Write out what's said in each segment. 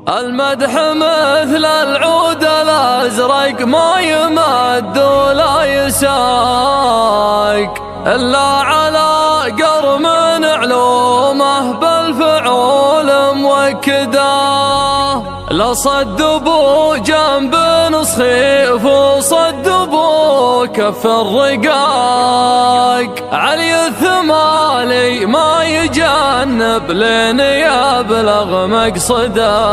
المدح مثل العود الأزرق ما يمد ولا يساق إلا على قرم علومه بالفعول موكده. لا صدبوا جنب نصخيف وصدبوا كف الرقاق، علي الثمالي ما يجنب لين يبلغ مقصده.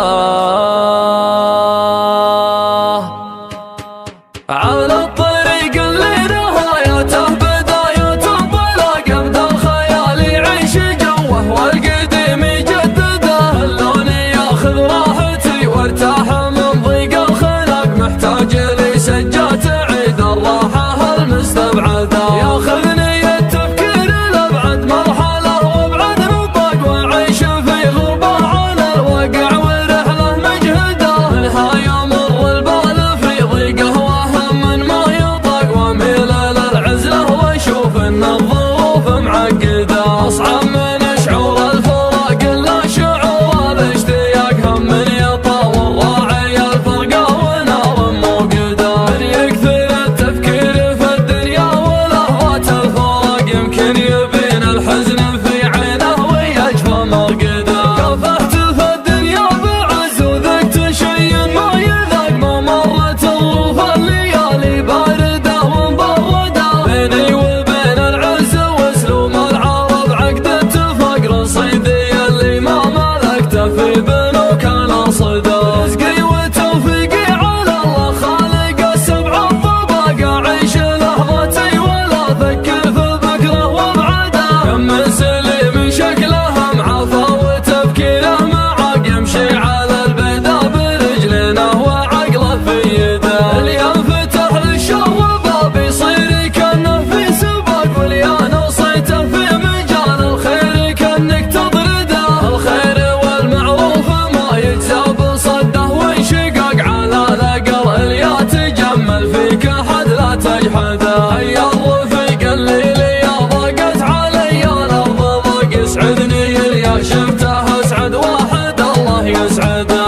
على الطريق اللي نهايته بدايته بلا قبض الخيال يعيش جوه والقديم يجدده. اللون ياخذ راحتي وارتاح من ضيق الخلق، محتاج لي سجة تعيد الراحة المستبعدة. ياخذني التفكير لابعد مرحلة وابعد نطاق، واعيش في غربة على الواقع ورحلة مجهدة. منها يمر البال في ضيقه وهم ما يطاق، واميل للعزلة واشوف ان الظروف معقدة. اصعب من شعور الفراق الا شعور الاشتياق، هم من يطاول راعي الفرقة ونار موقدة. من يكثر التفكير في الدنيا ولهوات الفراق، يمكن يبين الحزن في عينه ويجفى مرقده. كافحت في الدنيا بعز وذقت شيء ما يذاق، ما مرت الظروف الليالي باردة ومبردة. بيني وبين العز واسلوم العرب عقدة فقر، رصيدي اللي ما ملكته في بنوك الاصدى. رزقي وتوفيقي على الله خالق السبع الطبق، اعيش لحظتي ولا افكر في بكره وابعده. كم من سليم شكله معافى وتفكيره معاق، يمشي على البيضا برجلينه وعقله في يده. اللي ينفتح للشر باب يصير كانه في سباق، واللي نصيته في مجال الخير كانك تطرده. الخير والمعروف ما يجزى بصده وانشقاق، على الاقل اللي يتجمل فيك احد لا تجحده. هيا الرفيق اللي لي ضاقت علي الارض ضاق، يسعدني اللي شفته اسعد واحد الله يسعده.